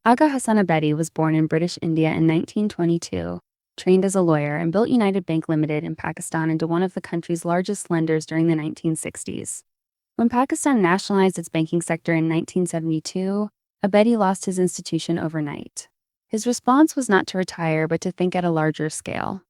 Aga Hassan Abedi was born in British India in 1922, trained as a lawyer, and built United Bank Limited in Pakistan into one of the country's largest lenders during the 1960s. When Pakistan nationalized its banking sector in 1972, Abedi lost his institution overnight. His response was not to retire, but to think at a larger scale.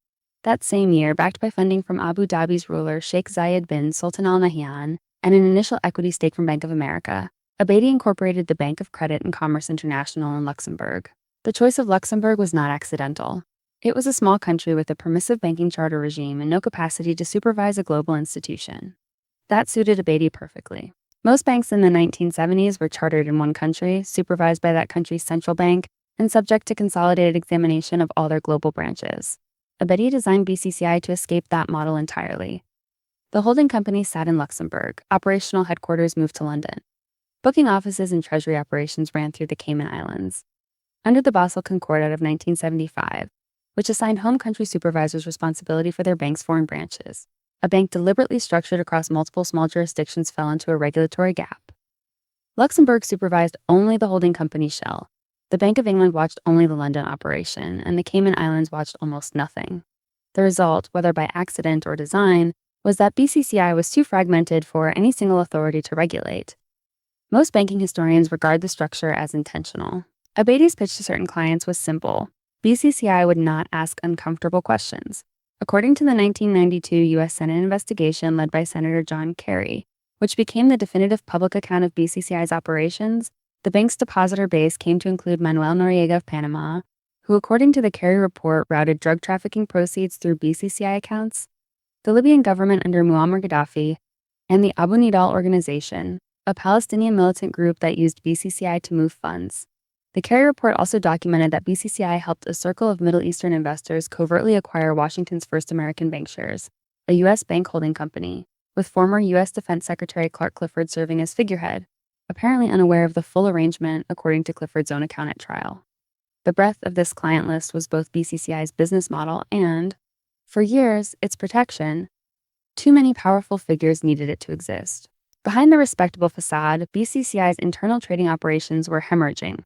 That same year, backed by funding from Abu Dhabi's ruler Sheikh Zayed bin Sultan Al Nahyan and an initial equity stake from Bank of America, Abedi incorporated the Bank of Credit and Commerce International in Luxembourg. The choice of Luxembourg was not accidental. It was a small country with a permissive banking charter regime and no capacity to supervise a global institution. That suited Abedi perfectly. Most banks in the 1970s were chartered in one country, supervised by that country's central bank, and subject to consolidated examination of all their global branches. Abedi designed BCCI to escape that model entirely. The holding company sat in Luxembourg. Operational headquarters moved to London. Booking offices and treasury operations ran through the Cayman Islands. Under the Basel Concordat of 1975, which assigned home country supervisors responsibility for their bank's foreign branches, a bank deliberately structured across multiple small jurisdictions fell into a regulatory gap. Luxembourg supervised only the holding company shell. The Bank of England watched only the London operation, and the Cayman Islands watched almost nothing. The result, whether by accident or design, was that BCCI was too fragmented for any single authority to regulate. Most banking historians regard the structure as intentional. Abedi's pitch to certain clients was simple. BCCI would not ask uncomfortable questions. According to the 1992 U.S. Senate investigation led by Senator John Kerry, which became the definitive public account of BCCI's operations, the bank's depositor base came to include Manuel Noriega of Panama, who, according to the Kerry report, routed drug trafficking proceeds through BCCI accounts, the Libyan government under Muammar Gaddafi, and the Abu Nidal organization, a Palestinian militant group that used BCCI to move funds. The Kerry report also documented that BCCI helped a circle of Middle Eastern investors covertly acquire Washington's First American Bank shares, a U.S. bank holding company, with former U.S. Defense Secretary Clark Clifford serving as figurehead, apparently unaware of the full arrangement according to Clifford's own account at trial. The breadth of this client list was both BCCI's business model and, for years, its protection. Too many powerful figures needed it to exist. Behind the respectable facade, BCCI's internal trading operations were hemorrhaging.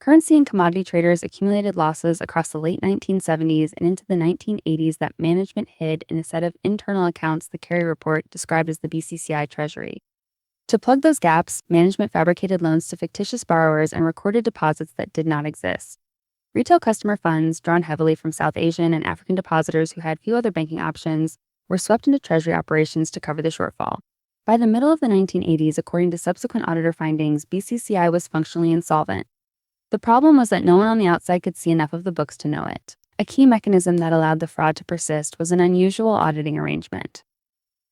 Currency and commodity traders accumulated losses across the late 1970s and into the 1980s that management hid in a set of internal accounts the Kerry report described as the BCCI Treasury. To plug those gaps, management fabricated loans to fictitious borrowers and recorded deposits that did not exist. Retail customer funds, drawn heavily from South Asian and African depositors who had few other banking options, were swept into treasury operations to cover the shortfall. By the middle of the 1980s, according to subsequent auditor findings, BCCI was functionally insolvent. The problem was that no one on the outside could see enough of the books to know it. A key mechanism that allowed the fraud to persist was an unusual auditing arrangement.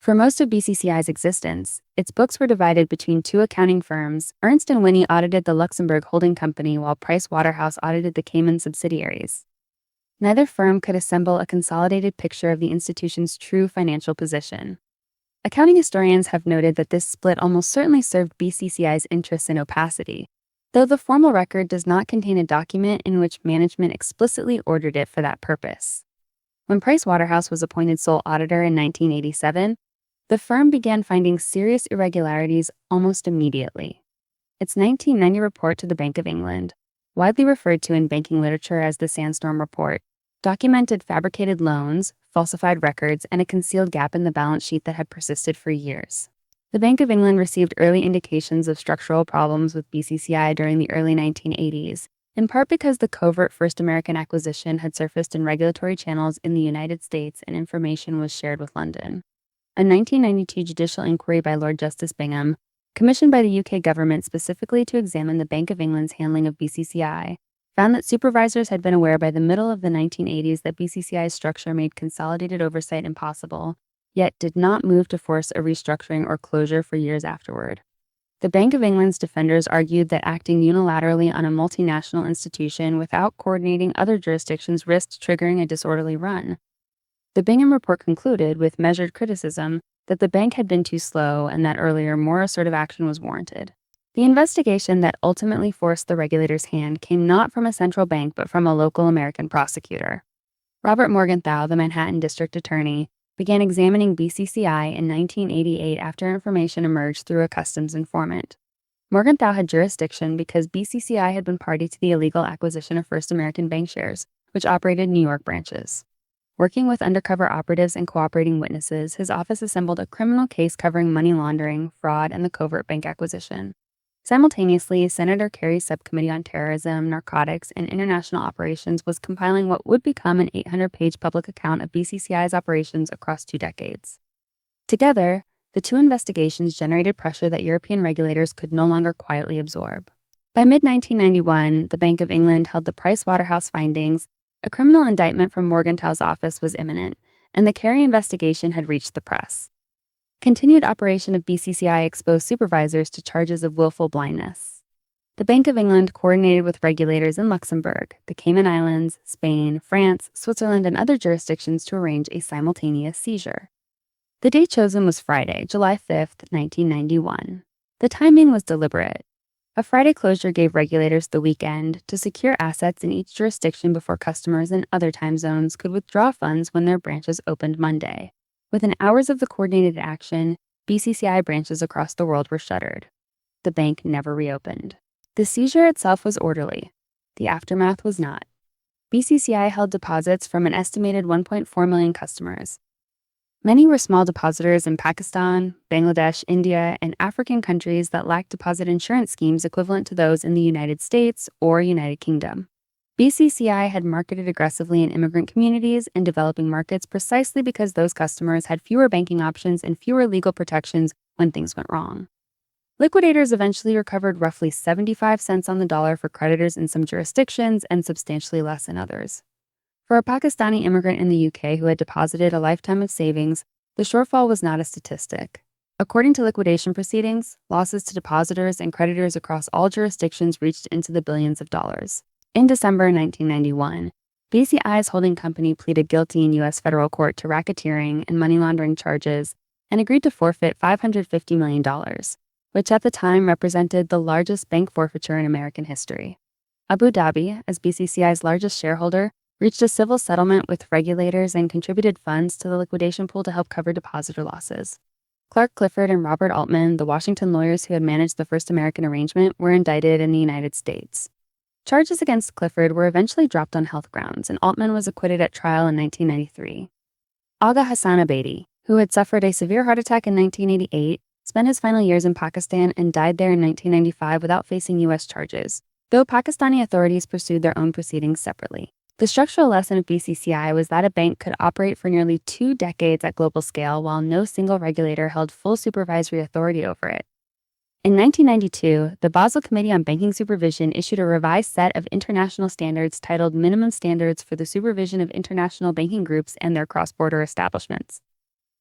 For most of BCCI's existence, its books were divided between two accounting firms. Ernst & Whinney audited the Luxembourg holding company while Price Waterhouse audited the Cayman subsidiaries. Neither firm could assemble a consolidated picture of the institution's true financial position. Accounting historians have noted that this split almost certainly served BCCI's interests in opacity, though the formal record does not contain a document in which management explicitly ordered it for that purpose. When Price Waterhouse was appointed sole auditor in 1987, the firm began finding serious irregularities almost immediately. Its 1990 report to the Bank of England, widely referred to in banking literature as the Sandstorm Report, documented fabricated loans, falsified records, and a concealed gap in the balance sheet that had persisted for years. The Bank of England received early indications of structural problems with BCCI during the early 1980s, in part because the covert First American acquisition had surfaced in regulatory channels in the United States and information was shared with London. A 1992 judicial inquiry by Lord Justice Bingham, commissioned by the UK government specifically to examine the Bank of England's handling of BCCI, found that supervisors had been aware by the middle of the 1980s that BCCI's structure made consolidated oversight impossible, yet did not move to force a restructuring or closure for years afterward. The Bank of England's defenders argued that acting unilaterally on a multinational institution without coordinating other jurisdictions risked triggering a disorderly run. The Bingham report concluded, with measured criticism, that the bank had been too slow and that earlier, more assertive action was warranted. The investigation that ultimately forced the regulator's hand came not from a central bank but from a local American prosecutor. Robert Morgenthau, the Manhattan District Attorney, began examining BCCI in 1988 after information emerged through a customs informant. Morgenthau had jurisdiction because BCCI had been party to the illegal acquisition of First American Bank shares, which operated New York branches. Working with undercover operatives and cooperating witnesses, his office assembled a criminal case covering money laundering, fraud, and the covert bank acquisition. Simultaneously, Senator Kerry's Subcommittee on Terrorism, Narcotics, and International Operations was compiling what would become an 800-page public account of BCCI's operations across 2 decades. Together, the 2 investigations generated pressure that European regulators could no longer quietly absorb. By mid-1991, the Bank of England held the Price Waterhouse findings. A criminal indictment from Morgenthau's office was imminent, and the Kerry investigation had reached the press. Continued operation of BCCI exposed supervisors to charges of willful blindness. The Bank of England coordinated with regulators in Luxembourg, the Cayman Islands, Spain, France, Switzerland, and other jurisdictions to arrange a simultaneous seizure. The date chosen was Friday, July 5, 1991. The timing was deliberate. A Friday closure gave regulators the weekend to secure assets in each jurisdiction before customers in other time zones could withdraw funds when their branches opened Monday. Within hours of the coordinated action, BCCI branches across the world were shuttered. The bank never reopened. The seizure itself was orderly. The aftermath was not. BCCI held deposits from an estimated 1.4 million customers. Many were small depositors in Pakistan, Bangladesh, India, and African countries that lacked deposit insurance schemes equivalent to those in the United States or United Kingdom. BCCI had marketed aggressively in immigrant communities and developing markets precisely because those customers had fewer banking options and fewer legal protections when things went wrong. Liquidators eventually recovered roughly 75 cents on the dollar for creditors in some jurisdictions and substantially less in others. For a Pakistani immigrant in the UK who had deposited a lifetime of savings, the shortfall was not a statistic. According to liquidation proceedings, losses to depositors and creditors across all jurisdictions reached into the billions of dollars. In December 1991, BCI's holding company pleaded guilty in U.S. federal court to racketeering and money laundering charges and agreed to forfeit $550 million, which at the time represented the largest bank forfeiture in American history. Abu Dhabi, as BCCI's largest shareholder, reached a civil settlement with regulators and contributed funds to the liquidation pool to help cover depositor losses. Clark Clifford and Robert Altman, the Washington lawyers who had managed the First American arrangement, were indicted in the United States. Charges against Clifford were eventually dropped on health grounds, and Altman was acquitted at trial in 1993. Agha Hassan Abedi, who had suffered a severe heart attack in 1988, spent his final years in Pakistan and died there in 1995 without facing U.S. charges, though Pakistani authorities pursued their own proceedings separately. The structural lesson of BCCI was that a bank could operate for nearly 2 decades at global scale while no single regulator held full supervisory authority over it. In 1992, the Basel Committee on Banking Supervision issued a revised set of international standards titled Minimum Standards for the Supervision of International Banking Groups and Their Cross-Border Establishments.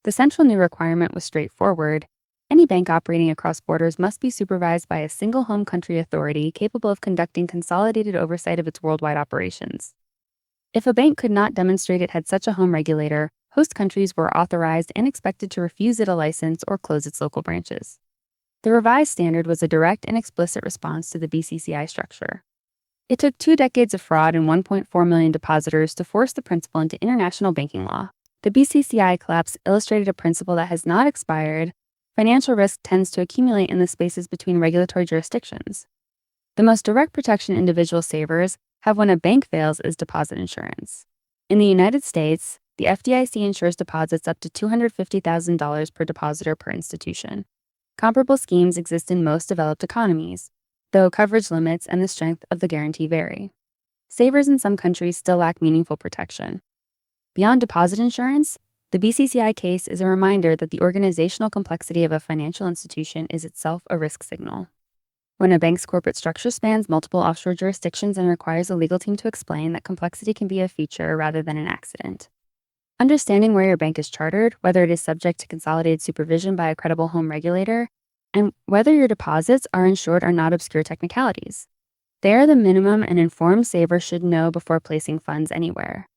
The central new requirement was straightforward. Any bank operating across borders must be supervised by a single home country authority capable of conducting consolidated oversight of its worldwide operations. If a bank could not demonstrate it had such a home regulator, host countries were authorized and expected to refuse it a license or close its local branches. The revised standard was a direct and explicit response to the BCCI structure. It took 2 decades of fraud and 1.4 million depositors to force the principle into international banking law. The BCCI collapse illustrated a principle that has not expired. Financial risk tends to accumulate in the spaces between regulatory jurisdictions. The most direct protection individual savers have when a bank fails is deposit insurance. In the United States, the FDIC insures deposits up to $250,000 per depositor per institution. Comparable schemes exist in most developed economies, though coverage limits and the strength of the guarantee vary. Savers in some countries still lack meaningful protection. Beyond deposit insurance, the BCCI case is a reminder that the organizational complexity of a financial institution is itself a risk signal. When a bank's corporate structure spans multiple offshore jurisdictions and requires a legal team to explain, that complexity can be a feature rather than an accident. Understanding where your bank is chartered, whether it is subject to consolidated supervision by a credible home regulator, and whether your deposits are insured are not obscure technicalities. They are the minimum an informed saver should know before placing funds anywhere.